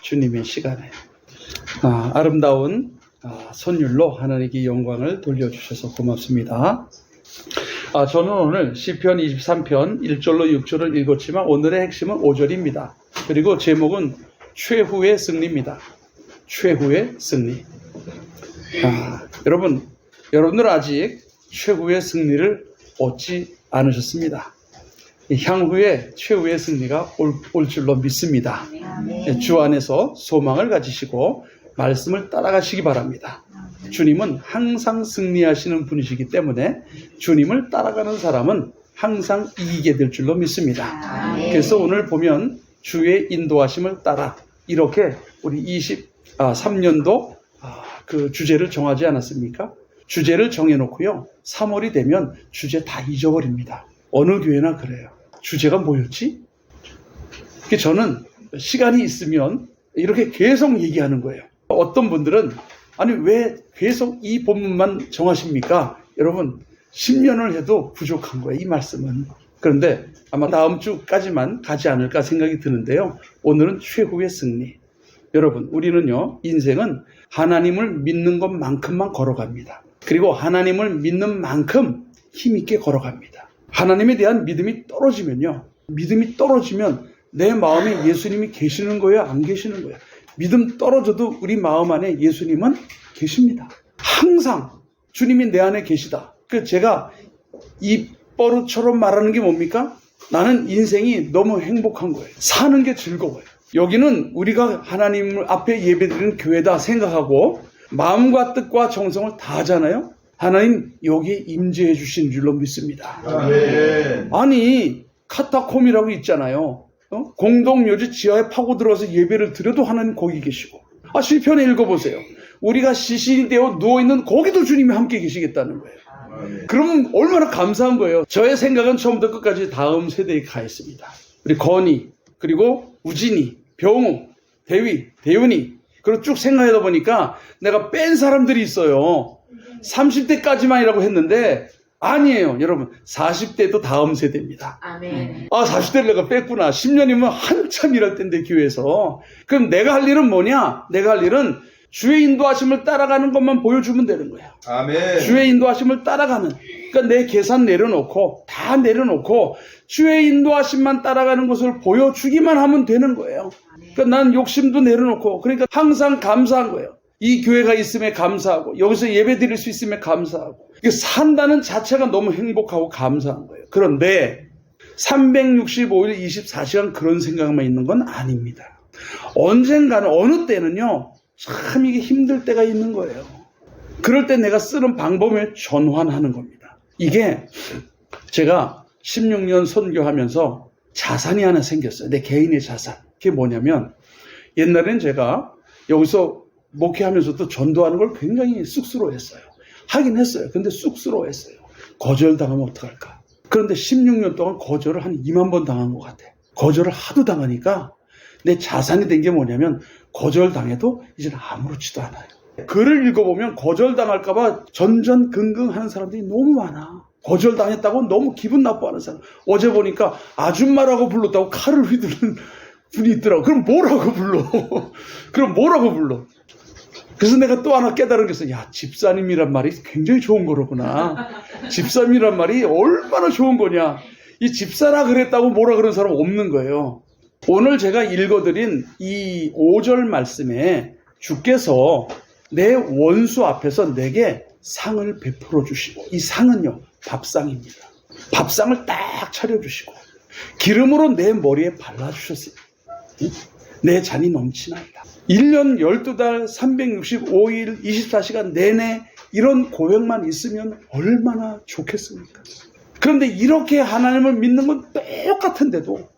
주님의 시간에 아름다운 선율로 하나님께 영광을 돌려주셔서 고맙습니다. 저는 오늘 시편 23편 1절로 6절을 읽었지만 오늘의 핵심은 5절입니다. 그리고 제목은 최후의 승리입니다. 최후의 승리. 여러분들 아직 최후의 승리를 얻지 않으셨습니다. 향후에 최후의 승리가 올 줄로 믿습니다. 주 안에서 소망을 가지시고 말씀을 따라가시기 바랍니다. 주님은 항상 승리하시는 분이시기 때문에 주님을 따라가는 사람은 항상 이기게 될 줄로 믿습니다. 그래서 오늘 보면 주의 인도하심을 따라 이렇게 우리 23년도 그 주제를 정하지 않았습니까? 주제를 정해놓고요. 3월이 되면 주제 다 잊어버립니다. 어느 교회나 그래요. 주제가 뭐였지? 저는 시간이 있으면 이렇게 계속 얘기하는 거예요. 어떤 분들은 아니 왜 계속 이 본문만 정하십니까? 여러분 10년을 해도 부족한 거예요. 이 말씀은. 그런데 아마 다음 주까지만 가지 않을까 생각이 드는데요. 오늘은 최후의 승리. 여러분 우리는요 인생은 하나님을 믿는 것만큼만 걸어갑니다. 그리고 하나님을 믿는 만큼 힘있게 걸어갑니다. 하나님에 대한 믿음이 떨어지면 내 마음에 예수님이 계시는 거예요? 안 계시는 거예요? 믿음 떨어져도 우리 마음 안에 예수님은 계십니다. 항상 주님이 내 안에 계시다. 제가 입버릇처럼 말하는 게 뭡니까? 나는 인생이 너무 행복한 거예요. 사는 게 즐거워요. 여기는 우리가 하나님 앞에 예배드리는 교회다 생각하고 마음과 뜻과 정성을 다하잖아요. 하나님 여기에 임재해 주신 줄로 믿습니다. 아멘. 아니 카타콤이라고 있잖아요. 공동묘지 지하에 파고 들어가서 예배를 드려도 하나님 거기 계시고 시편에 읽어보세요. 우리가 시신이 되어 누워있는 거기도 주님이 함께 계시겠다는 거예요. 그러면 얼마나 감사한 거예요. 저의 생각은 처음부터 끝까지 다음 세대에 가 있습니다. 우리 건이 그리고 우진이 병우 대위 대윤이 그리고 쭉 생각하다 보니까 내가 뺀 사람들이 있어요. 30대까지만이라고 했는데 아니에요. 여러분 40대도 다음 세대입니다. 아멘. 40대를 내가 뺐구나. 10년이면 한참 일할 텐데 교회에서. 그럼 내가 할 일은 뭐냐? 내가 할 일은 주의 인도하심을 따라가는 것만 보여주면 되는 거예요. 아멘. 주의 인도하심을 따라가는. 그러니까 내 계산 내려놓고 다 내려놓고 주의 인도하심만 따라가는 것을 보여주기만 하면 되는 거예요. 그러니까 난 욕심도 내려놓고 그러니까 항상 감사한 거예요. 이 교회가 있음에 감사하고 여기서 예배 드릴 수 있음에 감사하고 산다는 자체가 너무 행복하고 감사한 거예요. 그런데 365일 24시간 그런 생각만 있는 건 아닙니다. 언젠가는 어느 때는요 참 이게 힘들 때가 있는 거예요. 그럴 때 내가 쓰는 방법을 전환하는 겁니다. 이게 제가 16년 선교하면서 자산이 하나 생겼어요. 내 개인의 자산. 그게 뭐냐면 옛날엔 제가 여기서 목회하면서도 전도하는 걸 굉장히 쑥스러워했어요. 하긴 했어요. 근데 쑥스러워했어요. 거절당하면 어떡할까. 그런데 16년 동안 거절을 한 2만 번 당한 것 같아. 거절을 하도 당하니까 내 자산이 된 게 뭐냐면 거절당해도 이제는 아무렇지도 않아요. 글을 읽어보면 거절당할까봐 전전긍긍하는 사람들이 너무 많아. 거절당했다고 너무 기분 나빠하는 사람. 어제 보니까 아줌마라고 불렀다고 칼을 휘두르는 분이 있더라고. 그럼 뭐라고 불러? 그래서 내가 또 하나 깨달은 게 있어. 집사님이란 말이 굉장히 좋은 거로구나. 집사님이란 말이 얼마나 좋은 거냐. 이 집사라 그랬다고 뭐라 그러는 사람 없는 거예요. 오늘 제가 읽어드린 이 5절 말씀에 주께서 내 원수 앞에서 내게 상을 베풀어 주시고 이 상은요 밥상입니다. 밥상을 딱 차려주시고 기름으로 내 머리에 발라주셨어요. 내 잔이 넘치나이다. 1년 12달 365일 24시간 내내 이런 고백만 있으면 얼마나 좋겠습니까? 그런데 이렇게 하나님을 믿는 건 똑같은데도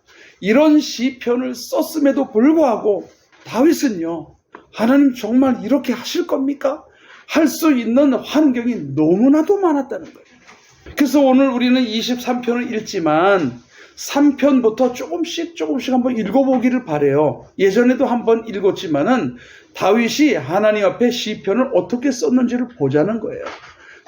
이런 시편을 썼음에도 불구하고 다윗은요 하나님 정말 이렇게 하실 겁니까? 할 수 있는 환경이 너무나도 많았다는 거예요. 그래서 오늘 우리는 23편을 읽지만 3편부터 조금씩 한번 읽어보기를 바라요. 예전에도 한번 읽었지만은 다윗이 하나님 앞에 시편을 어떻게 썼는지를 보자는 거예요.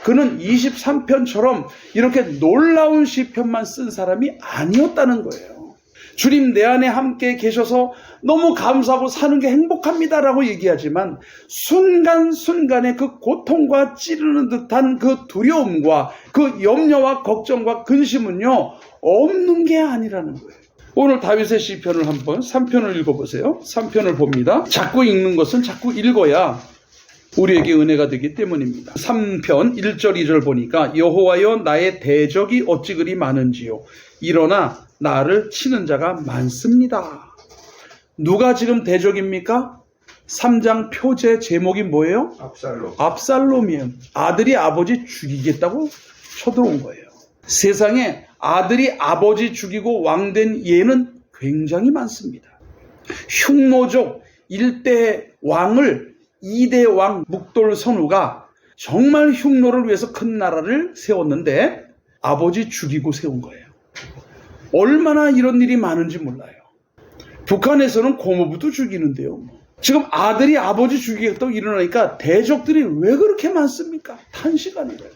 그는 23편처럼 이렇게 놀라운 시편만 쓴 사람이 아니었다는 거예요. 주님 내 안에 함께 계셔서 너무 감사하고 사는 게 행복합니다라고 얘기하지만 순간순간의 그 고통과 찌르는 듯한 그 두려움과 그 염려와 걱정과 근심은요 없는 게 아니라는 거예요. 오늘 다윗의 시편을 한번 3편을 읽어보세요. 3편을 봅니다. 자꾸 읽는 것은 자꾸 읽어야 우리에게 은혜가 되기 때문입니다. 3편 1절 2절 보니까 여호와여 나의 대적이 어찌 그리 많은지요. 일어나 나를 치는 자가 많습니다. 누가 지금 대적입니까? 3장 표제 제목이 뭐예요? 압살롬이에요. 아들이 아버지 죽이겠다고 쳐들어온 거예요. 세상에 아들이 아버지 죽이고 왕된 예는 굉장히 많습니다. 흉노족 1대 왕을 2대 왕 묵돌선우가 정말 흉노를 위해서 큰 나라를 세웠는데 아버지 죽이고 세운 거예요. 얼마나 이런 일이 많은지 몰라요. 북한에서는 고모부도 죽이는데요. 지금 아들이 아버지 죽이겠다고 일어나니까 대적들이 왜 그렇게 많습니까? 탄식하는 거예요.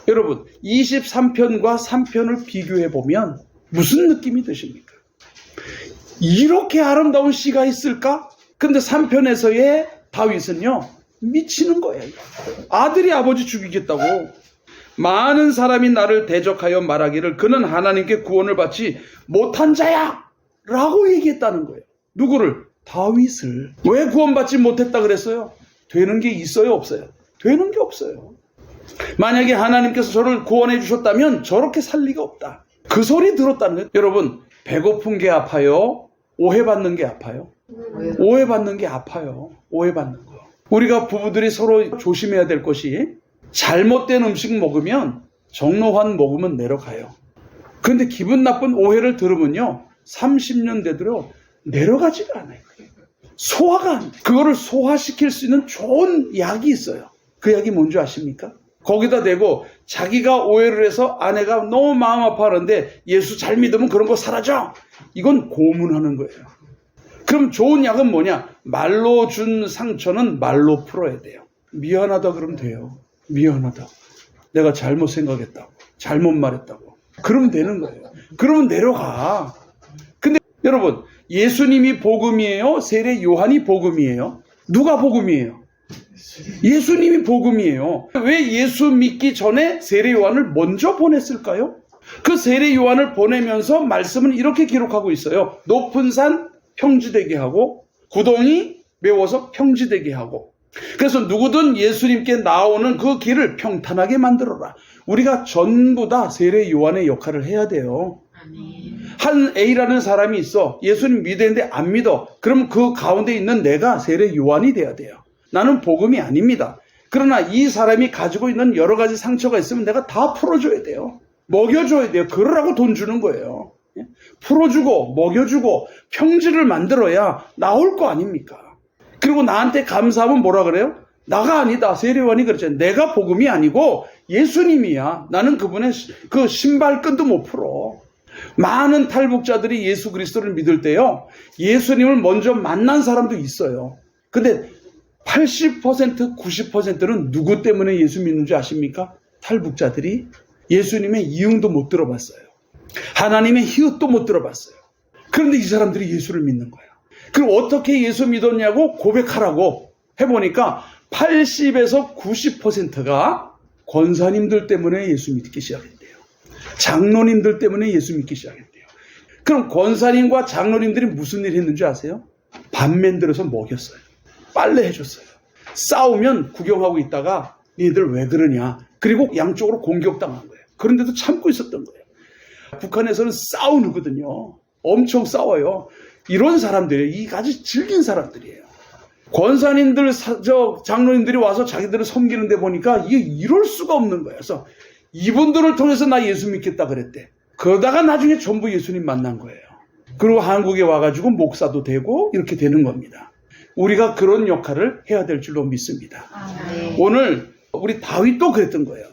여러분 23편과 3편을 비교해 보면 무슨 느낌이 드십니까? 이렇게 아름다운 시가 있을까? 근데 3편에서의 다윗은요 미치는 거예요. 아들이 아버지 죽이겠다고. 많은 사람이 나를 대적하여 말하기를 그는 하나님께 구원을 받지 못한 자야 라고 얘기했다는 거예요. 누구를? 다윗을. 왜 구원받지 못했다 그랬어요? 되는 게 있어요 없어요? 되는 게 없어요. 만약에 하나님께서 저를 구원해 주셨다면 저렇게 살 리가 없다. 그 소리 들었다는 거예요. 여러분 배고픈 게 아파요? 오해받는 게 아파요? 오해받는 게 아파요. 오해받는 거. 우리가 부부들이 서로 조심해야 될 것이 잘못된 음식 먹으면 정로환 먹으면 내려가요. 그런데 기분 나쁜 오해를 들으면요 30년 되도록 내려가지가 않아요. 소화가 안 돼요. 그거를 소화시킬 수 있는 좋은 약이 있어요. 그 약이 뭔지 아십니까? 거기다 대고 자기가 오해를 해서 아내가 너무 마음 아파하는데 예수 잘 믿으면 그런 거 사라져. 이건 고문하는 거예요. 그럼 좋은 약은 뭐냐? 말로 준 상처는 말로 풀어야 돼요. 미안하다 그러면 돼요. 미안하다. 내가 잘못 생각했다고. 잘못 말했다고. 그러면 되는 거예요. 그러면 내려가. 근데 여러분 예수님이 복음이에요? 세례 요한이 복음이에요? 누가 복음이에요? 예수님이 복음이에요. 왜 예수 믿기 전에 세례 요한을 먼저 보냈을까요? 그 세례 요한을 보내면서 말씀은 이렇게 기록하고 있어요. 높은 산 평지되게 하고 구덩이 메워서 평지되게 하고. 그래서 누구든 예수님께 나오는 그 길을 평탄하게 만들어라. 우리가 전부 다 세례 요한의 역할을 해야 돼요. 한 A라는 사람이 있어. 예수님 믿는데 안 믿어. 그럼 그 가운데 있는 내가 세례 요한이 돼야 돼요. 나는 복음이 아닙니다. 그러나 이 사람이 가지고 있는 여러 가지 상처가 있으면 내가 다 풀어줘야 돼요. 먹여줘야 돼요. 그러라고 돈 주는 거예요. 풀어주고 먹여주고 평지를 만들어야 나올 거 아닙니까? 그리고 나한테 감사하면 뭐라 그래요? 나가 아니다. 세례요한이 그랬잖아요. 내가 복음이 아니고 예수님이야. 나는 그분의 그 신발끈도 못 풀어. 많은 탈북자들이 예수 그리스도를 믿을 때요. 예수님을 먼저 만난 사람도 있어요. 근데 80%, 90%는 누구 때문에 예수 믿는 줄 아십니까? 탈북자들이 예수님의 이응도 못 들어봤어요. 하나님의 히읗도 못 들어봤어요. 그런데 이 사람들이 예수를 믿는 거예요. 그럼 어떻게 예수 믿었냐고 고백하라고 해보니까 80에서 90%가 권사님들 때문에 예수 믿기 시작했대요. 장로님들 때문에 예수 믿기 시작했대요. 그럼 권사님과 장로님들이 무슨 일 했는지 아세요? 밥 만들어서 먹였어요. 빨래 해줬어요. 싸우면 구경하고 있다가 니들 왜 그러냐. 그리고 양쪽으로 공격당한 거예요. 그런데도 참고 있었던 거예요. 북한에서는 싸우거든요. 엄청 싸워요. 이런 사람들이 이 아주 질긴 사람들이에요. 권사님들, 장로님들이 와서 자기들을 섬기는데 보니까 이게 이럴 수가 없는 거예요. 그래서 이분들을 통해서 나 예수 믿겠다 그랬대. 그러다가 나중에 전부 예수님 만난 거예요. 그리고 한국에 와가지고 목사도 되고 이렇게 되는 겁니다. 우리가 그런 역할을 해야 될 줄로 믿습니다. 네. 오늘 우리 다윗도 그랬던 거예요.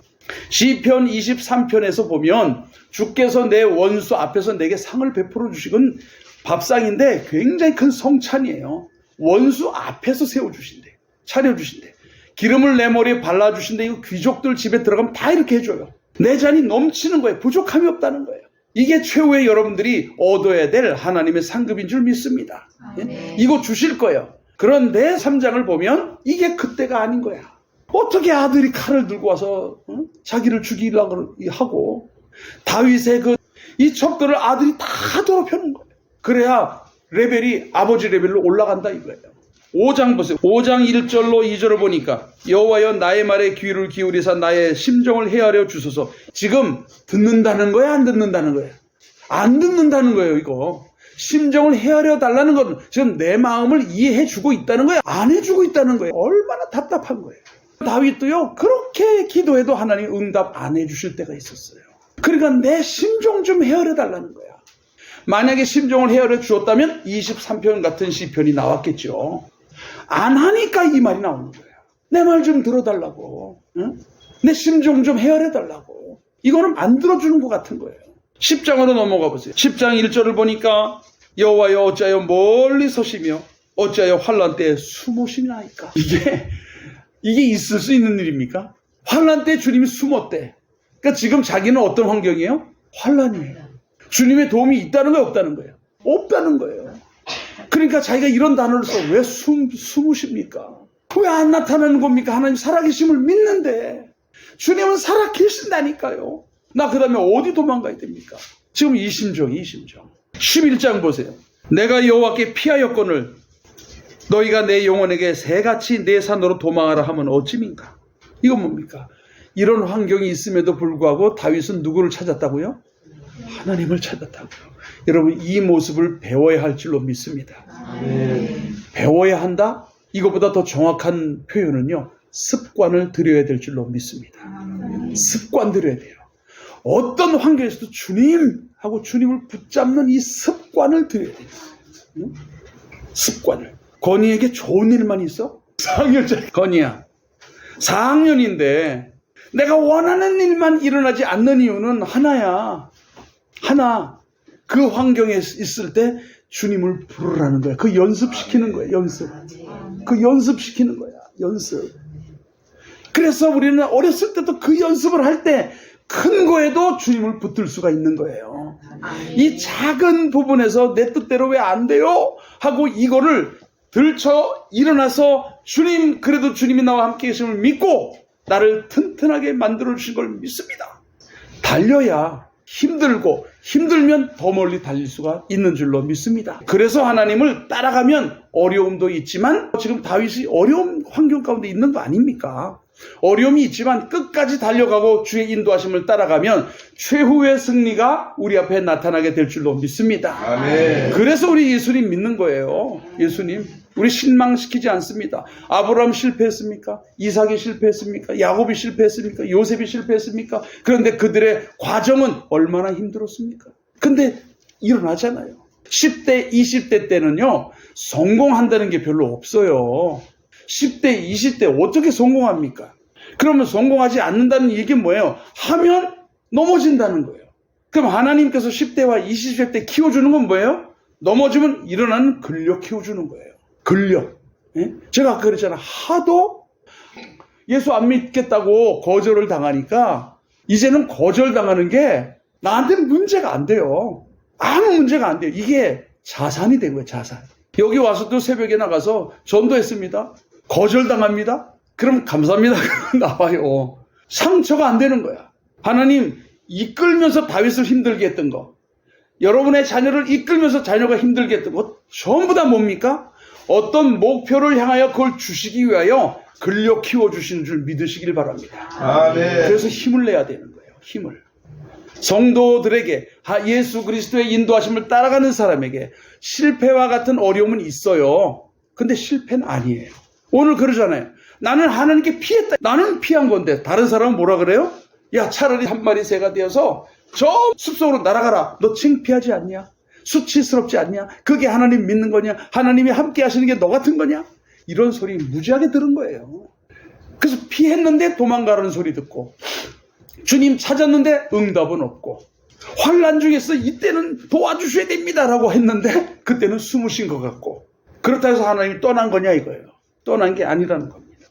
시편 23편에서 보면 주께서 내 원수 앞에서 내게 상을 베풀어 주시건 밥상인데 굉장히 큰 성찬이에요. 원수 앞에서 세워주신대. 차려주신대. 기름을 내 머리에 발라주신대. 이거 귀족들 집에 들어가면 다 이렇게 해줘요. 내 잔이 넘치는 거예요. 부족함이 없다는 거예요. 이게 최후에 여러분들이 얻어야 될 하나님의 상급인 줄 믿습니다. 예? 이거 주실 거예요. 그런데 3장을 보면 이게 그때가 아닌 거야. 어떻게 아들이 칼을 들고 와서 자기를 죽이려고 하고 다윗의 이 척들을 아들이 다 더럽혀놓은 거예요. 그래야 레벨이 아버지 레벨로 올라간다 이거예요. 5장 보세요. 5장 1절로 2절을 보니까 여호와여 나의 말에 귀를 기울이사 나의 심정을 헤아려 주소서. 지금 듣는다는 거야, 안 듣는다는 거야? 안 듣는다는 거예요. 이거 심정을 헤아려 달라는 건 지금 내 마음을 이해해 주고 있다는 거야, 안 해주고 있다는 거예요. 얼마나 답답한 거예요. 다윗도요 그렇게 기도해도 하나님 응답 안 해주실 때가 있었어요. 그러니까 내 심정 좀 헤아려 달라는 거야. 만약에 심정을 헤아려 주었다면 23편 같은 시편이 나왔겠죠. 안 하니까 이 말이 나오는 거야. 내 말 좀 들어달라고. 응? 내 심정 좀 헤아려 달라고. 이거는 안 들어주는 것 같은 거예요. 10장으로 넘어가 보세요. 10장 1절을 보니까 여호와여 어찌하여 멀리 서시며 어찌하여 환난 때에 숨으시나이까. 이게 있을 수 있는 일입니까? 환난 때 주님이 숨었대. 그러니까 지금 자기는 어떤 환경이에요? 환난이에요. 주님의 도움이 있다는 거예요, 없다는 거예요? 없다는 거예요. 그러니까 자기가 이런 단어를 써. 왜 숨으십니까? 왜 안 나타나는 겁니까? 하나님 살아계심을 믿는데. 주님은 살아계신다니까요. 나 그 다음에 어디 도망가야 됩니까? 지금 이 심정. 11장 보세요. 내가 여호와께 피하였거늘 너희가 내 영혼에게 새같이 내 산으로 도망하라 하면 어찌민가? 이건 뭡니까? 이런 환경이 있음에도 불구하고 다윗은 누구를 찾았다고요? 하나님을 찾았다고요. 여러분 이 모습을 배워야 할 줄로 믿습니다. 배워야 한다? 이것보다 더 정확한 표현은요. 습관을 들여야 될 줄로 믿습니다. 습관 들여야 돼요. 어떤 환경에서도 주님하고 주님을 붙잡는 이 습관을 들여야 돼요. 습관을. 건이에게 좋은 일만 있어? 4학년짜리 건이야. 4학년인데 내가 원하는 일만 일어나지 않는 이유는 하나야. 하나. 그 환경에 있을 때 주님을 부르라는 거야. 그 연습시키는 거야. 연습. 그 연습시키는 거야. 연습. 그래서 우리는 어렸을 때도 그 연습을 할 때 큰 거에도 주님을 붙들 수가 있는 거예요. 이 작은 부분에서 내 뜻대로 왜 안 돼요? 하고 이거를 들쳐 일어나서 주님, 그래도 주님이 나와 함께 계심을 믿고 나를 튼튼하게 만들어 주신 걸 믿습니다. 달려야 힘들고 힘들면 더 멀리 달릴 수가 있는 줄로 믿습니다. 그래서 하나님을 따라가면 어려움도 있지만 지금 다윗이 어려운 환경 가운데 있는 거 아닙니까? 어려움이 있지만 끝까지 달려가고 주의 인도하심을 따라가면 최후의 승리가 우리 앞에 나타나게 될 줄로 믿습니다. 아멘. 그래서 우리 예수님 믿는 거예요. 예수님 우리 실망시키지 않습니다. 아브라함 실패했습니까? 이삭이 실패했습니까? 야곱이 실패했습니까? 요셉이 실패했습니까? 그런데 그들의 과정은 얼마나 힘들었습니까? 근데 일어나잖아요. 10대, 20대 때는요 성공한다는 게 별로 없어요. 10대, 20대 어떻게 성공합니까? 그러면 성공하지 않는다는 얘기는 뭐예요? 하면 넘어진다는 거예요. 그럼 하나님께서 10대와 20대 때 키워주는 건 뭐예요? 넘어지면 일어나는 근력 키워주는 거예요. 근력. 예? 제가 아까 그랬잖아요. 하도 예수 안 믿겠다고 거절을 당하니까 이제는 거절당하는 게 나한테는 문제가 안 돼요. 아무 문제가 안 돼요. 이게 자산이 된 거예요. 자산. 여기 와서도 새벽에 나가서 전도했습니다. 거절당합니다. 그럼 감사합니다. 나와요. 상처가 안 되는 거야. 하나님 이끌면서 다윗을 힘들게 했던 거, 여러분의 자녀를 이끌면서 자녀가 힘들게 했던 거 전부 다 뭡니까? 어떤 목표를 향하여 그걸 주시기 위하여 근력 키워주시는 줄 믿으시길 바랍니다. 아멘. 그래서 힘을 내야 되는 거예요. 힘을. 성도들에게 예수 그리스도의 인도하심을 따라가는 사람에게 실패와 같은 어려움은 있어요. 근데 실패는 아니에요. 오늘 그러잖아요. 나는 하나님께 피했다. 나는 피한 건데 다른 사람은 뭐라 그래요? 야 차라리 한 마리 새가 되어서 저 숲속으로 날아가라. 너 창피하지 않냐? 수치스럽지 않냐? 그게 하나님 믿는 거냐? 하나님이 함께 하시는 게 너 같은 거냐? 이런 소리 무지하게 들은 거예요. 그래서 피했는데 도망가라는 소리 듣고 주님 찾았는데 응답은 없고 환난 중에서 이때는 도와주셔야 됩니다라고 했는데 그때는 숨으신 것 같고 그렇다 해서 하나님이 떠난 거냐 이거예요. 떠난 게 아니라는 겁니다.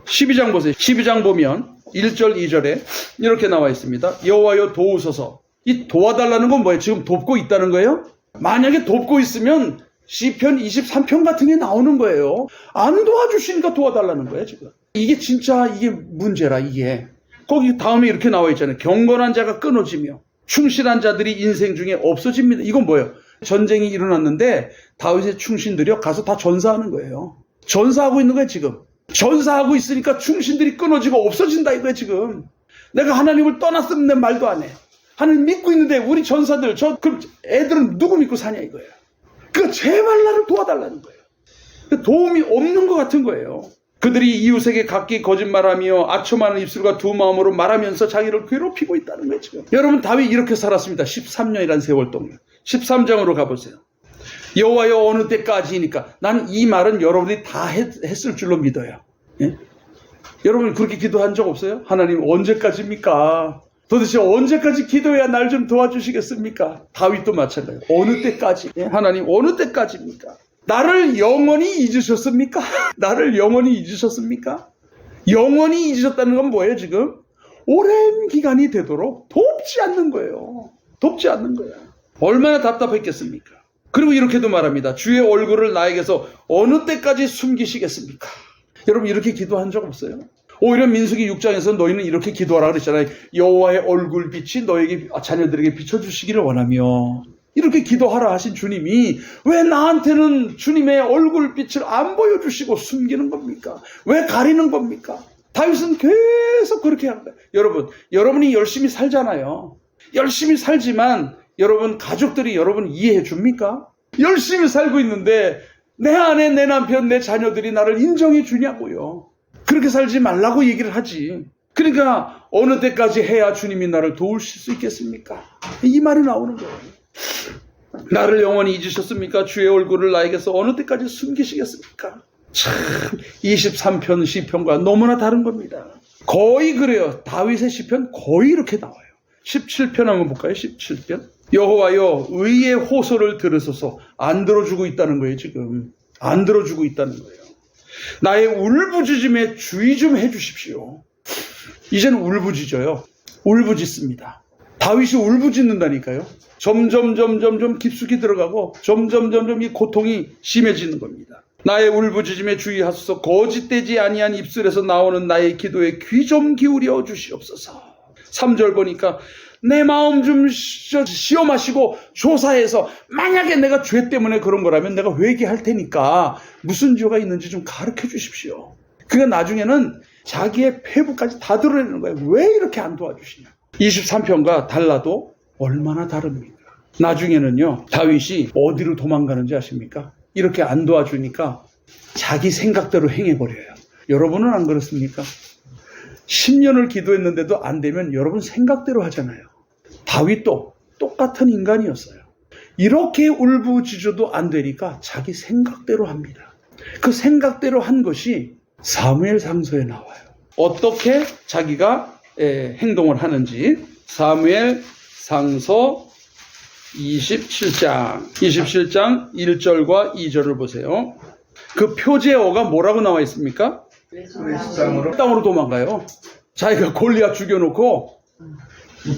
12장 보세요. 12장 보면 1절 2절에 이렇게 나와 있습니다. 여호와여 도우소서 이 도와달라는 건 뭐예요? 지금 돕고 있다는 거예요? 만약에 돕고 있으면 시편 23편 같은 게 나오는 거예요. 안 도와주시니까 도와달라는 거예요, 지금. 이게 진짜 이게 문제라, 이게. 거기 다음에 이렇게 나와 있잖아요. 경건한 자가 끊어지며 충실한 자들이 인생 중에 없어집니다. 이건 뭐예요? 전쟁이 일어났는데 다윗의 충신들이요 가서 다 전사하는 거예요. 전사하고 있는 거예요, 지금. 전사하고 있으니까 충신들이 끊어지고 없어진다 이거예요, 지금. 내가 하나님을 떠났으면 내 말도 안 해. 하나님 믿고 있는데 우리 전사들, 그럼 애들은 누구 믿고 사냐 이거예요. 그러니까 제발 나를 도와달라는 거예요. 도움이 없는 것 같은 거예요. 그들이 이웃에게 각기 거짓말하며 아첨하는 입술과 두 마음으로 말하면서 자기를 괴롭히고 있다는 거예요, 지금. 여러분, 다윗 이렇게 살았습니다. 13년이라는 세월 동안. 13장으로 가보세요. 여호와여 어느 때까지니까. 나는 이 말은 여러분이 다 했을 줄로 믿어요. 예? 여러분 그렇게 기도한 적 없어요? 하나님 언제까지입니까? 도대체 언제까지 기도해야 날 좀 도와주시겠습니까? 다윗도 마찬가지예요. 어느 때까지? 예? 하나님 어느 때까지입니까? 나를 영원히 잊으셨습니까? 나를 영원히 잊으셨습니까? 영원히 잊으셨다는 건 뭐예요, 지금? 오랜 기간이 되도록 돕지 않는 거예요. 돕지 않는 거야. 얼마나 답답했겠습니까? 그리고 이렇게도 말합니다. 주의 얼굴을 나에게서 어느 때까지 숨기시겠습니까? 여러분 이렇게 기도한 적 없어요? 오히려 민수기 6장에서 너희는 이렇게 기도하라 그랬잖아요. 여호와의 얼굴빛이 너에게 자녀들에게 비춰주시기를 원하며 이렇게 기도하라 하신 주님이 왜 나한테는 주님의 얼굴빛을 안 보여주시고 숨기는 겁니까? 왜 가리는 겁니까? 다윗은 계속 그렇게 합니다. 여러분이 열심히 살잖아요. 열심히 살지만 여러분 가족들이 여러분 이해해 줍니까? 열심히 살고 있는데 내 아내, 내 남편, 내 자녀들이 나를 인정해 주냐고요. 그렇게 살지 말라고 얘기를 하지. 그러니까 어느 때까지 해야 주님이 나를 도우실 수 있겠습니까? 이 말이 나오는 거예요. 나를 영원히 잊으셨습니까? 주의 얼굴을 나에게서 어느 때까지 숨기시겠습니까? 참 23편 시편과 너무나 다른 겁니다. 거의 그래요. 다윗의 시편 거의 이렇게 나와요. 17편 한번 볼까요? 17편. 여호와여 의의 호소를 들으소서. 안 들어주고 있다는 거예요, 지금. 안 들어주고 있다는 거예요. 나의 울부짖음에 주의 좀 해주십시오. 이제는 울부짖어요. 울부짖습니다. 다윗이 울부짖는다니까요. 점점 깊숙이 들어가고 점점 이 고통이 심해지는 겁니다. 나의 울부짖음에 주의하소서. 거짓되지 아니한 입술에서 나오는 나의 기도에 귀 좀 기울여 주시옵소서. 3절 보니까 내 마음 좀 시험하시고 조사해서 만약에 내가 죄 때문에 그런 거라면 내가 회개할 테니까 무슨 죄가 있는지 좀 가르쳐 주십시오. 그러니까 나중에는 자기의 패부까지 다 드러내는 거예요. 왜 이렇게 안 도와주시냐. 23편과 달라도 얼마나 다릅니까? 나중에는요 다윗이 어디로 도망가는지 아십니까? 이렇게 안 도와주니까 자기 생각대로 행해버려요. 여러분은 안 그렇습니까? 10년을 기도했는데도 안 되면 여러분 생각대로 하잖아요. 다윗도 똑같은 인간이었어요. 이렇게 울부짖어도 안 되니까 자기 생각대로 합니다. 그 생각대로 한 것이 사무엘상서에 나와요. 어떻게 자기가 행동을 하는지. 사무엘상서 27장 1절과 2절을 보세요. 그 표제어가 뭐라고 나와 있습니까? 땅으로 도망가요. 자기가 골리앗 죽여놓고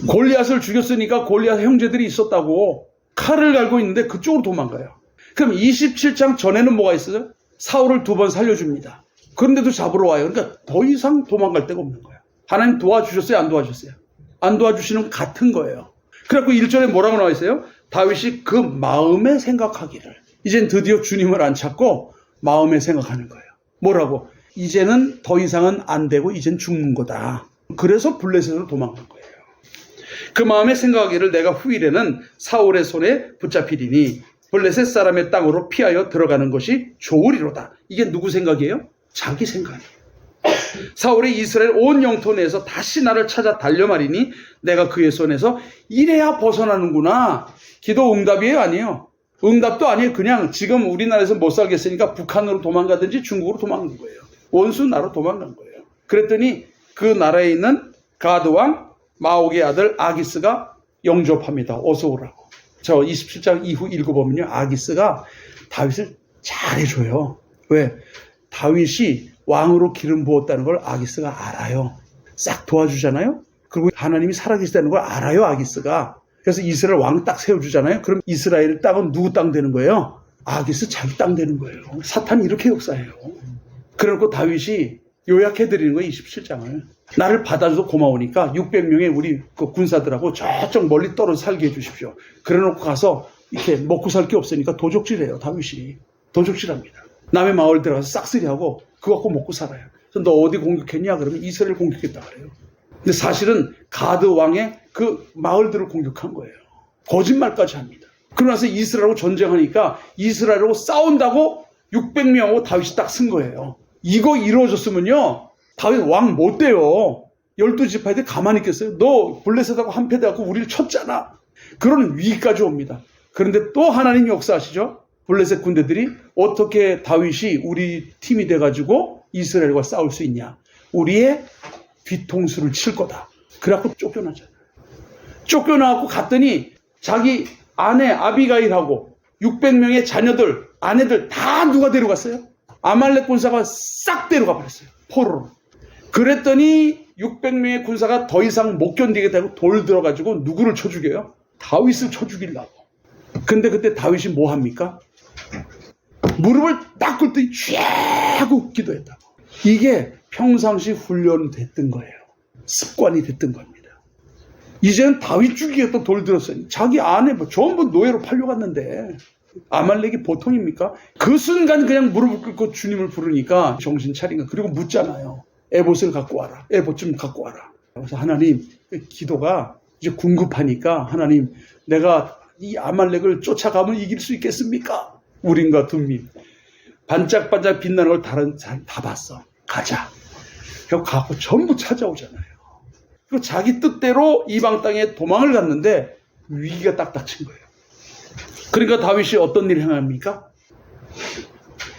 골리앗을 죽였으니까 골리앗 형제들이 있었다고 칼을 갈고 있는데 그쪽으로 도망가요. 그럼 27장 전에는 뭐가 있어요? 사울을 2번 살려줍니다. 그런데도 잡으러 와요. 그러니까 더 이상 도망갈 데가 없는 거예요. 하나님 도와주셨어요? 안 도와주셨어요? 안 도와주시는 것 같은 거예요. 그래갖고 1절에 뭐라고 나와 있어요? 다윗이 그 마음에 생각하기를. 이젠 드디어 주님을 안 찾고 마음에 생각하는 거예요. 뭐라고? 이제는 더 이상은 안 되고 이젠 죽는 거다. 그래서 블레셋으로 도망간 거예요. 그 마음에 생각하기를 내가 후일에는 사울의 손에 붙잡히리니 블레셋 사람의 땅으로 피하여 들어가는 것이 좋으리로다. 이게 누구 생각이에요? 자기 생각이에요. 사울이 이스라엘 온 영토 내에서 다시 나를 찾아 달려말이니 내가 그의 손에서 이래야 벗어나는구나. 기도 응답이에요? 아니에요? 응답도 아니에요. 그냥 지금 우리나라에서 못 살겠으니까 북한으로 도망가든지 중국으로 도망간 거예요. 원수 나라로 도망간 거예요. 그랬더니 그 나라에 있는 가드왕 마옥의 아들 아기스가 영접합니다. 어서 오라고. 저 27장 이후 읽어보면요. 아기스가 다윗을 잘해줘요. 왜? 다윗이 왕으로 기름 부었다는 걸 아기스가 알아요. 싹 도와주잖아요. 그리고 하나님이 살아계시다는 걸 알아요. 아기스가. 그래서 이스라엘 왕 딱 세워주잖아요. 그럼 이스라엘 땅은 누구 땅 되는 거예요? 아기스 자기 땅 되는 거예요. 사탄이 이렇게 역사해요. 그래놓고 다윗이 요약해드리는 거예요. 27장을. 나를 받아줘서 고마우니까 600명의 우리 그 군사들하고 저쪽 멀리 떨어져 살게 해주십시오. 그래놓고 가서 이렇게 먹고 살 게 없으니까 도적질해요. 다윗이. 도적질합니다. 남의 마을 들어가서 싹쓸이하고 그거 갖고 먹고 살아요. 그래서 너 어디 공격했냐? 그러면 이스라엘 공격했다 그래요. 근데 사실은 가드 왕의 그 마을들을 공격한 거예요. 거짓말까지 합니다. 그러나서 이스라엘하고 전쟁하니까 이스라엘하고 싸운다고 600명하고 다윗이 딱 쓴 거예요. 이거 이루어졌으면요 다윗 왕 못 돼요. 12지파들 가만히 있겠어요? 너 블레셋하고 한패 돼갖고 우리를 쳤잖아. 그런 위기까지 옵니다. 그런데 또 하나님 역사하시죠. 블레셋 군대들이 어떻게 다윗이 우리 팀이 돼가지고 이스라엘과 싸울 수 있냐. 우리의 뒤통수를 칠 거다. 그래갖고 쫓겨나잖아요. 쫓겨나갖고 갔더니 자기 아내 아비가일하고 600명의 자녀들, 아내들 다 누가 데려갔어요? 아말렉 군사가 싹 데려가 버렸어요. 포로로. 그랬더니 600명의 군사가 더 이상 못 견디게 되고 돌 들어가지고 누구를 쳐 죽여요? 다윗을 쳐 죽이려고. 근데 그때 다윗이 뭐 합니까? 무릎을 딱 꿇더니 쥐하고 기도했다고. 이게 평상시 훈련됐던 거예요. 습관이 됐던 겁니다. 이제는 다윗 죽이겠다 돌 들었어요. 자기 아내 뭐 전부 노예로 팔려갔는데 아말렉이 보통입니까? 그 순간 그냥 무릎을 꿇고 주님을 부르니까 정신 차린 거. 그리고 묻잖아요. 에봇을 갖고 와라. 에봇 좀 갖고 와라. 그래서 하나님 기도가 이제 궁급하니까 하나님 내가 이 아말렉을 쫓아가면 이길 수 있겠습니까? 우림과 둠밈 반짝반짝 빛나는 걸 다른 사람 다 봤어. 가자. 그리고 가고 전부 찾아오잖아요. 그리고 자기 뜻대로 이방 땅에 도망을 갔는데 위기가 딱 닥친 거예요. 그러니까 다윗이 어떤 일을 행합니까?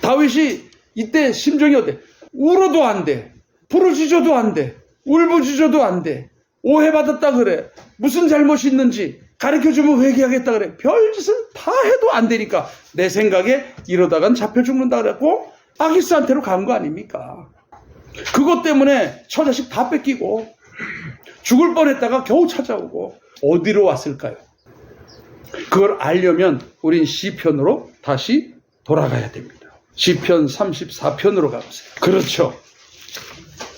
다윗이 이때 심정이 어때? 울어도 안 돼. 부르짖어도 안 돼. 울부짖어도 안 돼. 오해받았다 그래. 무슨 잘못이 있는지 가르쳐주면 회개하겠다 그래. 별짓을 다 해도 안 되니까 내 생각에 이러다간 잡혀 죽는다 그랬고 아기스한테로 간 거 아닙니까? 그것 때문에 처자식 다 뺏기고 죽을 뻔했다가 겨우 찾아오고 어디로 왔을까요? 그걸 알려면 우린 시편으로 다시 돌아가야 됩니다. 시편 34편으로 가보세요. 그렇죠.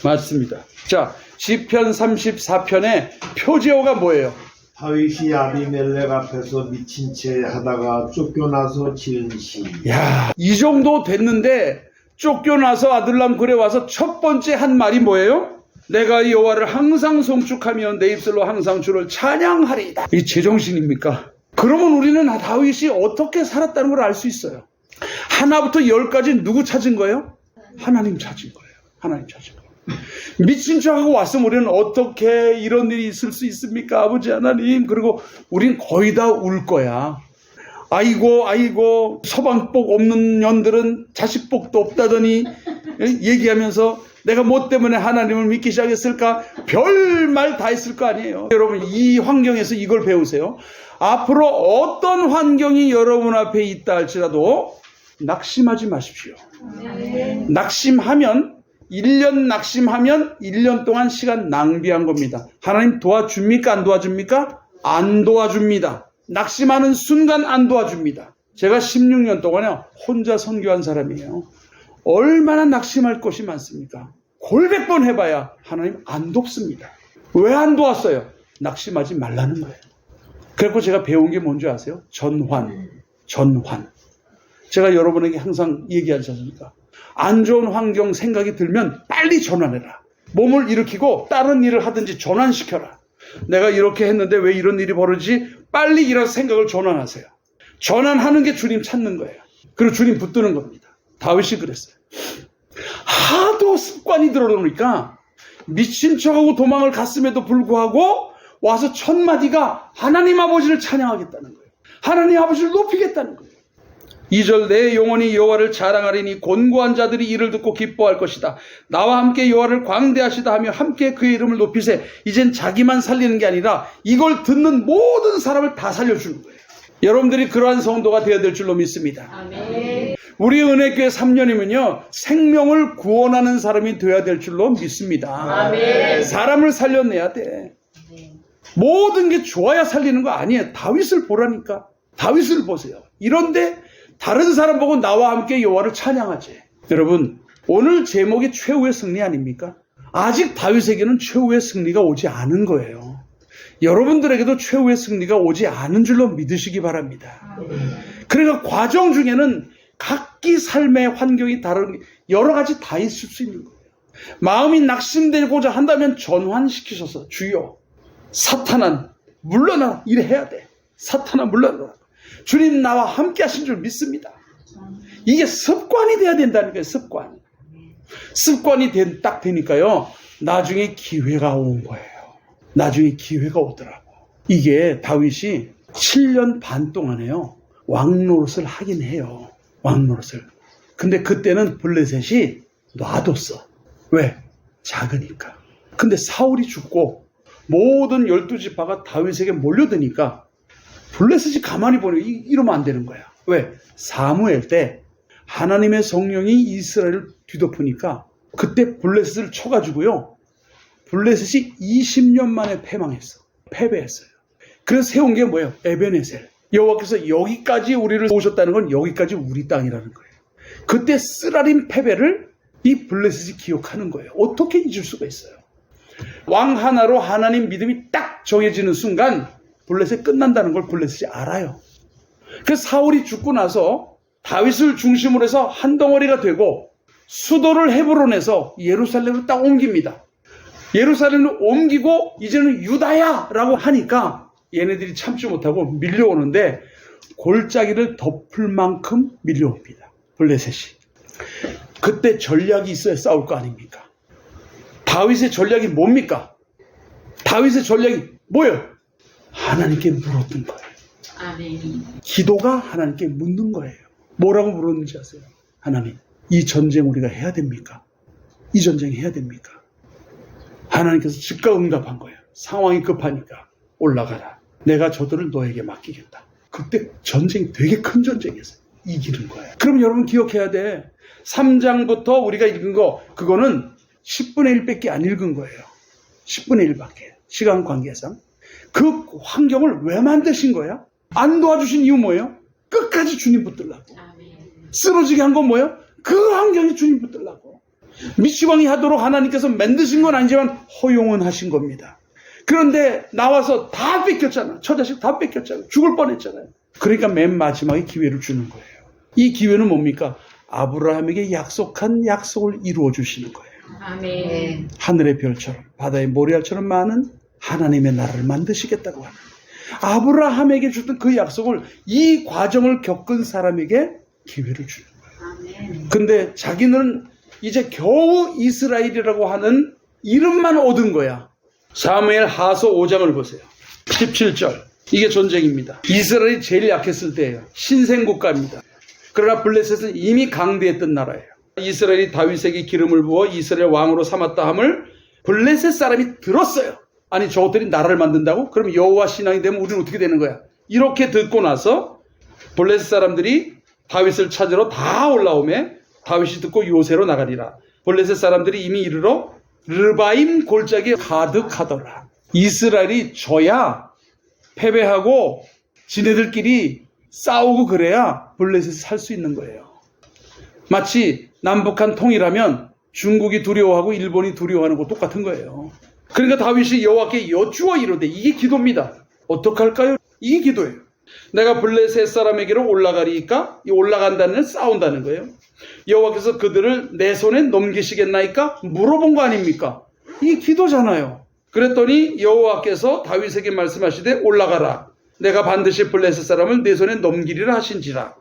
맞습니다. 자, 시편 34편의 표제어가 뭐예요? 다윗이 아비멜렉 앞에서 미친 채 하다가 쫓겨나서 지은 시. 야, 이 정도 됐는데 쫓겨나서 아둘람 굴에 와서 첫 번째 한 말이 뭐예요? 내가 여호와를 항상 송축하며 내 입술로 항상 주를 찬양하리이다. 이게 제정신입니까? 그러면 우리는 다윗이 어떻게 살았다는 걸 알 수 있어요. 하나부터 10까지 누구 찾은 거예요? 하나님 찾은 거예요. 하나님 찾은 거예요. 미친 척하고 왔으면 우리는 어떻게 이런 일이 있을 수 있습니까? 아버지 하나님. 그리고 우린 거의 다 울 거야. 아이고 서방복 없는 년들은 자식복도 없다더니 얘기하면서 내가 뭐 때문에 하나님을 믿기 시작했을까? 별말 다 했을 거 아니에요. 여러분 이 환경에서 이걸 배우세요. 앞으로 어떤 환경이 여러분 앞에 있다 할지라도 낙심하지 마십시오. 낙심하면 1년 낙심하면 1년 동안 시간 낭비한 겁니다. 하나님 도와줍니까? 안 도와줍니까? 안 도와줍니다. 낙심하는 순간 안 도와줍니다. 제가 16년 동안요 혼자 선교한 사람이에요. 얼마나 낙심할 것이 많습니까? 골백번 해봐야 하나님 안 돕습니다. 왜 안 도왔어요? 낙심하지 말라는 거예요. 그래서 제가 배운 게 뭔지 아세요? 전환. 제가 여러분에게 항상 얘기하지 않습니까? 안 좋은 환경 생각이 들면 빨리 전환해라. 몸을 일으키고 다른 일을 하든지 전환시켜라. 내가 이렇게 했는데 왜 이런 일이 벌어지지? 빨리 이런 생각을 전환하세요. 전환하는 게 주님 찾는 거예요. 그리고 주님 붙드는 겁니다. 다윗이 그랬어요. 하도 습관이 들어오니까 미친 척하고 도망을 갔음에도 불구하고 와서 첫 마디가 하나님 아버지를 찬양하겠다는 거예요. 하나님 아버지를 높이겠다는 거예요. 2절 내 영혼이 여호와를 자랑하리니 곤고한 자들이 이를 듣고 기뻐할 것이다. 나와 함께 여호와를 광대하시다 하며 함께 그의 이름을 높이세. 이젠 자기만 살리는 게 아니라 이걸 듣는 모든 사람을 다 살려주는 거예요. 여러분들이 그러한 성도가 되어야 될 줄로 믿습니다. 아멘. 우리 은혜교회 3년이면요 생명을 구원하는 사람이 되어야 될 줄로 믿습니다. 아멘. 사람을 살려내야 돼. 모든 게 좋아야 살리는 거 아니에요. 다윗을 보라니까. 다윗을 보세요. 이런데 다른 사람 보고 나와 함께 여호와를 찬양하지. 여러분, 오늘 제목이 최후의 승리 아닙니까? 아직 다윗에게는 최후의 승리가 오지 않은 거예요. 여러분들에게도 최후의 승리가 오지 않은 줄로 믿으시기 바랍니다. 그러니까 과정 중에는 각기 삶의 환경이 다른 여러 가지 다 있을 수 있는 거예요. 마음이 낙심되고자 한다면 전환시키셔서 주여 사탄아 물러나라 이래 해야 돼. 사탄아 물러나라. 주님 나와 함께 하신 줄 믿습니다. 이게 습관이 돼야 된다는 거예요. 습관이 딱 되니까요. 나중에 기회가 온 거예요. 나중에 기회가 오더라고. 이게 다윗이 7년 반 동안에요. 왕노릇을 하긴 해요. 왕노릇을. 근데 그때는 블레셋이 놔뒀어. 왜? 작으니까. 근데 사울이 죽고 모든 12지파가 다윗에게 몰려드니까 블레셋이 가만히 보니 이러면 안 되는 거야. 왜? 사무엘 때 하나님의 성령이 이스라엘을 뒤덮으니까 그때 블레셋을 쳐가지고요. 블레셋이 20년 만에 패배했어요. 그래서 세운 게 뭐예요? 에베네셀. 여호와께서 여기까지 우리를 오셨다는 건 여기까지 우리 땅이라는 거예요. 그때 쓰라린 패배를 이 블레셋이 기억하는 거예요. 어떻게 잊을 수가 있어요? 왕 하나로 하나님 믿음이 딱 정해지는 순간 블레셋 끝난다는 걸 블레셋이 알아요. 그래서 사울이 죽고 나서 다윗을 중심으로 해서 한 덩어리가 되고 수도를 헤브론에서 예루살렘으로 딱 옮깁니다. 예루살렘을 옮기고 이제는 유다야 라고 하니까 얘네들이 참지 못하고 밀려오는데 골짜기를 덮을 만큼 밀려옵니다. 블레셋이. 그때 전략이 있어야 싸울 거 아닙니까? 다윗의 전략이 뭡니까? 다윗의 전략이 뭐예요? 하나님께 물었던 거예요. 아멘. 기도가 하나님께 묻는 거예요. 뭐라고 물었는지 아세요? 하나님, 이 전쟁 우리가 해야 됩니까? 이 전쟁 해야 됩니까? 하나님께서 즉각 응답한 거예요. 상황이 급하니까 올라가라. 내가 저들을 너에게 맡기겠다. 그때 전쟁이 되게 큰 전쟁이었어요. 이기는 거예요. 그럼 여러분 기억해야 돼. 3장부터 우리가 읽은 거 그거는 10분의 1밖에 안 읽은 거예요. 10분의 1밖에. 시간 관계상. 그 환경을 왜 만드신 거야? 안 도와주신 이유 뭐예요? 끝까지 주님 붙들라고. 쓰러지게 한 건 뭐예요? 그 환경이 주님 붙들라고. 미치광이 하도록 하나님께서 만드신 건 아니지만 허용은 하신 겁니다. 그런데 나와서 다 뺏겼잖아. 처자식 다 뺏겼잖아. 죽을 뻔했잖아요. 그러니까 맨 마지막에 기회를 주는 거예요. 이 기회는 뭡니까? 아브라함에게 약속한 약속을 이루어 주시는 거예요. 아멘. 하늘의 별처럼 바다의 모래알처럼 많은 하나님의 나라를 만드시겠다고 하는 아브라함에게 줬던 그 약속을 이 과정을 겪은 사람에게 기회를 주는 거예요. 아멘. 근데 자기는 이제 겨우 이스라엘이라고 하는 이름만 얻은 거야. 사무엘 하서 5장을 보세요. 17절. 이게 전쟁입니다. 이스라엘이 제일 약했을 때예요. 신생국가입니다. 그러나 블레셋은 이미 강대했던 나라예요. 이스라엘이 다윗에게 기름을 부어 이스라엘 왕으로 삼았다 함을 블레셋 사람이 들었어요. 아니 저것들이 나라를 만든다고? 그럼 여호와 신앙이 되면 우리는 어떻게 되는 거야? 이렇게 듣고 나서 블레셋 사람들이 다윗을 찾으러 다 올라오매 다윗이 듣고 요새로 나가리라. 블레셋 사람들이 이미 이르러 르바임 골짜기에 가득하더라. 이스라엘이 져야 패배하고 지네들끼리 싸우고 그래야 블레셋이 살 수 있는 거예요. 마치 남북한 통일하면 중국이 두려워하고 일본이 두려워하는 거 똑같은 거예요. 그러니까 다윗이 여호와께 여쭈어 이르되 이게 기도입니다. 어떡할까요? 이게 기도예요. 내가 블레셋 사람에게로 올라가리까? 이 올라간다는 건 싸운다는 거예요. 여호와께서 그들을 내 손에 넘기시겠나이까? 물어본 거 아닙니까? 이게 기도잖아요. 그랬더니 여호와께서 다윗에게 말씀하시되 올라가라. 내가 반드시 블레셋 사람을 내 손에 넘기리라 하신지라.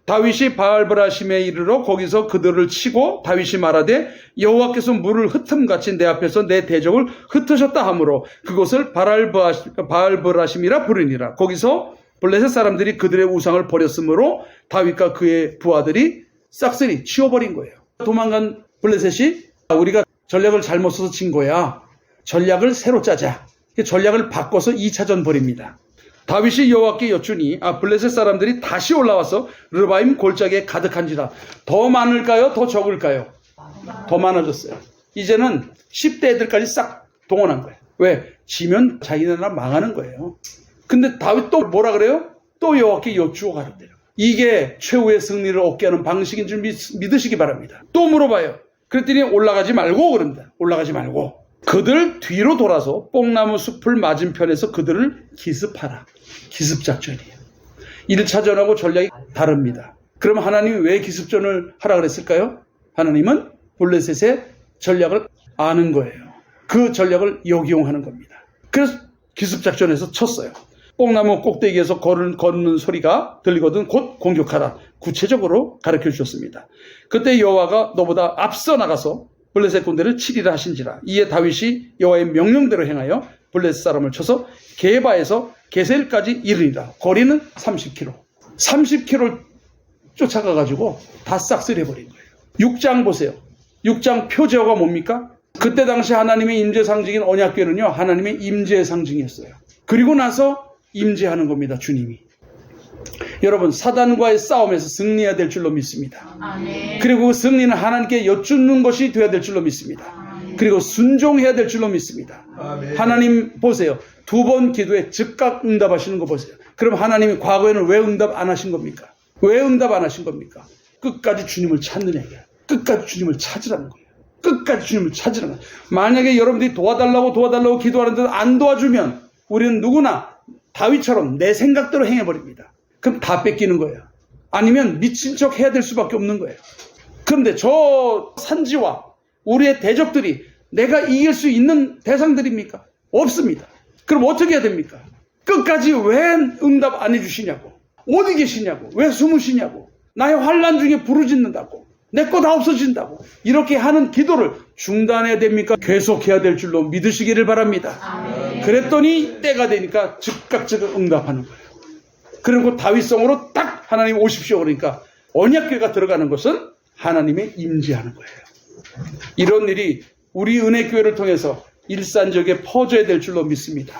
다윗이 바알브라심에 이르러 거기서 그들을 치고 다윗이 말하되 여호와께서 물을 흩음같이 내 앞에서 내 대적을 흩으셨다 하므로 그곳을 바알브라심이라 부르니라. 거기서 블레셋 사람들이 그들의 우상을 버렸으므로 다윗과 그의 부하들이 싹쓸이 치워버린 거예요. 도망간 블레셋이 우리가 전략을 잘못 써서 진 거야. 전략을 새로 짜자. 전략을 바꿔서 2차전 벌입니다. 다윗이 여호와께 여쭈니 블레셋 사람들이 다시 올라와서 르바임 골짜기에 가득한지라. 더 많을까요? 더 적을까요? 더 많아졌어요. 이제는 10대 애들까지 싹 동원한 거예요. 왜? 지면 자기네 나라 망하는 거예요. 근데 다윗 또 뭐라 그래요? 또 여호와께 여쭈어 가는데요. 이게 최후의 승리를 얻게 하는 방식인 줄 믿으시기 바랍니다. 또 물어봐요. 그랬더니 올라가지 말고 그럽니다. 올라가지 말고. 그들 뒤로 돌아서 뽕나무 숲을 맞은편에서 그들을 기습하라. 기습작전이에요. 1차전하고 전략이 다릅니다. 그럼 하나님이 왜 기습전을 하라 그랬을까요? 하나님은 블레셋의 전략을 아는 거예요. 그 전략을 역이용하는 겁니다. 그래서 기습작전에서 쳤어요. 뽕나무 꼭대기에서 걷는 소리가 들리거든 곧 공격하라. 구체적으로 가르쳐 주셨습니다. 그때 여호와가 너보다 앞서 나가서 블레셋 군대를 치리라 하신지라. 이에 다윗이 여호와의 명령대로 행하여 블레셋 사람을 쳐서 게바에서 게셀까지 이르니라. 거리는 30km. 30km를 쫓아가가지고 다 싹쓸이해버린 거예요. 6장 보세요. 6장 표제어가 뭡니까? 그때 당시 하나님의 임재 상징인 언약궤는요, 하나님의 임재의 상징이었어요. 그리고 나서 임재하는 겁니다, 주님이. 여러분, 사단과의 싸움에서 승리해야 될 줄로 믿습니다. 아멘. 그리고 그 승리는 하나님께 여쭙는 것이 되어야 될 줄로 믿습니다. 그리고 순종해야 될 줄로 믿습니다. 하나님 보세요. 2번 기도에 즉각 응답하시는 거 보세요. 그럼 하나님이 과거에는 왜 응답 안 하신 겁니까? 왜 응답 안 하신 겁니까? 끝까지 주님을 찾는 얘기야. 끝까지 주님을 찾으라는 거예요. 끝까지 주님을 찾으라는 거예요. 만약에 여러분들이 도와달라고 기도하는데도 안 도와주면 우리는 누구나 다윗처럼 내 생각대로 행해버립니다. 그럼 다 뺏기는 거예요. 아니면 미친 척 해야 될 수밖에 없는 거예요. 그런데 저 산지와 우리의 대적들이 내가 이길 수 있는 대상들입니까? 없습니다. 그럼 어떻게 해야 됩니까? 끝까지 왜 응답 안 해주시냐고. 어디 계시냐고. 왜 숨으시냐고. 나의 환난 중에 부르짖는다고. 내 거 다 없어진다고. 이렇게 하는 기도를 중단해야 됩니까? 계속해야 될 줄로 믿으시기를 바랍니다. 아멘. 그랬더니 때가 되니까 즉각 응답하는 거예요. 그리고 다윗성으로 딱 하나님 오십시오 그러니까 언약궤가 들어가는 것은 하나님의 임재하는 거예요. 이런 일이 우리 은혜교회를 통해서 일산적에 퍼져야 될 줄로 믿습니다.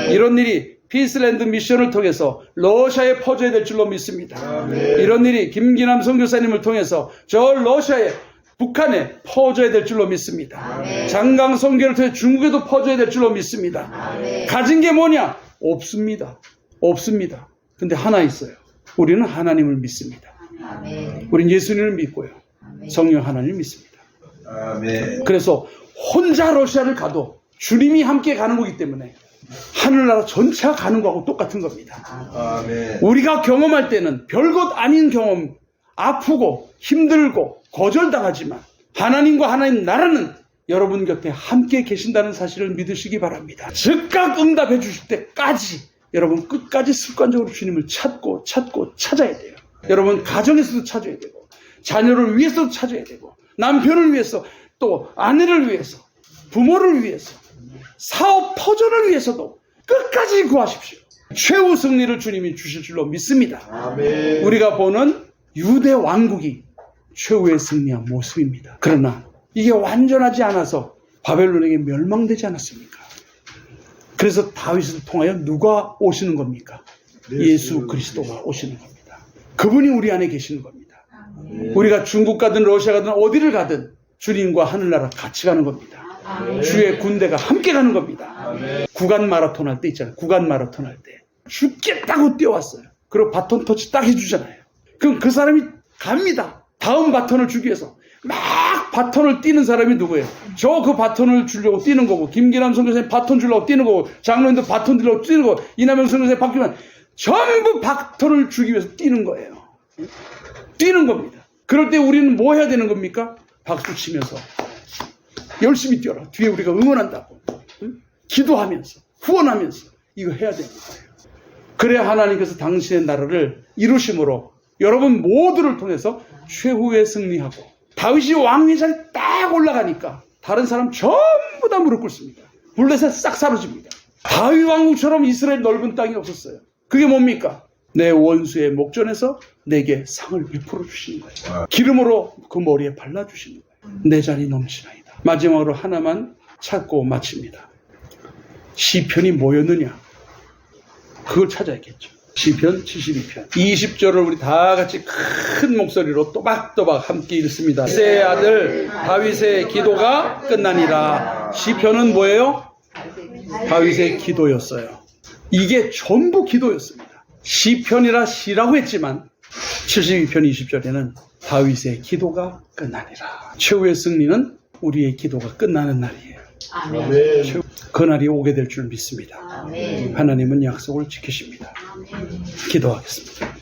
이런 일이 피스랜드 미션을 통해서 러시아에 퍼져야 될 줄로 믿습니다. 이런 일이 김기남 선교사님을 통해서 저 러시아에 북한에 퍼져야 될 줄로 믿습니다. 장강 선교를 통해 중국에도 퍼져야 될 줄로 믿습니다. 가진 게 뭐냐? 없습니다. 없습니다. 근데 하나 있어요. 우리는 하나님을 믿습니다. 우리는 예수님을 믿고요. 성령 하나님을 믿습니다. 그래서 혼자 러시아를 가도 주님이 함께 가는 거기 때문에 하늘나라 전체가 가는 거하고 똑같은 겁니다. 우리가 경험할 때는 별것 아닌 경험, 아프고 힘들고 거절당하지만 하나님과 하나님 나라는 여러분 곁에 함께 계신다는 사실을 믿으시기 바랍니다. 즉각 응답해 주실 때까지 여러분 끝까지 습관적으로 주님을 찾고 찾아야 돼요. 여러분 가정에서도 찾아야 되고 자녀를 위해서도 찾아야 되고 남편을 위해서 또 아내를 위해서 부모를 위해서 사업 터전을 위해서도 끝까지 구하십시오. 최후 승리를 주님이 주실 줄로 믿습니다. 아멘. 우리가 보는 유대 왕국이 최후의 승리한 모습입니다. 그러나 이게 완전하지 않아서 바벨론에게 멸망되지 않았습니까? 그래서 다윗을 통하여 누가 오시는 겁니까? 예수 그리스도가 오시는 겁니다. 그분이 우리 안에 계시는 겁니다. 우리가 중국 가든 러시아 가든 어디를 가든 주님과 하늘나라 같이 가는 겁니다. 주의 군대가 함께 가는 겁니다. 구간 마라톤 할 때 있잖아요. 구간 마라톤 할 때 죽겠다고 뛰어왔어요. 그리고 바톤 터치 딱 해주잖아요. 그럼 그 사람이 갑니다. 다음 바톤을 주기 위해서 막 바톤을 뛰는 사람이 누구예요? 저 그 바톤을 주려고 뛰는 거고, 김기남 선교사님 바톤 주려고 뛰는 거고, 장로님도 바톤 주려고 뛰는 거고, 이남영 선교사님 바뀌면 전부 바톤을 주기 위해서 뛰는 거예요. 뛰는 겁니다. 그럴 때 우리는 뭐 해야 되는 겁니까? 박수 치면서 열심히 뛰어라. 뒤에 우리가 응원한다고. 응? 기도하면서 후원하면서 이거 해야 되는 거예요. 그래야 하나님께서 당신의 나라를 이루심으로 여러분 모두를 통해서 최후의 승리하고 다윗이 왕위 자리에 딱 올라가니까 다른 사람 전부 다 무릎 꿇습니다. 블레셋 싹 사라집니다. 다윗 왕국처럼 이스라엘 넓은 땅이 없었어요. 그게 뭡니까? 내 원수의 목전에서 내게 상을 베풀어 주시는 거예요. 기름으로 그 머리에 발라주시는 거예요. 내 잔이 넘치나이다. 마지막으로 하나만 찾고 마칩니다. 시편이 뭐였느냐? 그걸 찾아야겠죠. 시편 72편 20절을 우리 다 같이 큰 목소리로 또박또박 함께 읽습니다. 이새의 아들 다윗의 기도가 끝나니라. 시편은 뭐예요? 다윗의 기도였어요. 이게 전부 기도였습니다. 시편이라 시라고 했지만 72편 20절에는 다윗의 기도가 끝나니라. 최후의 승리는 우리의 기도가 끝나는 날이에요. 아멘. 아멘. 그 날이 오게 될 줄 믿습니다. 아멘. 하나님은 약속을 지키십니다. 아멘. 기도하겠습니다.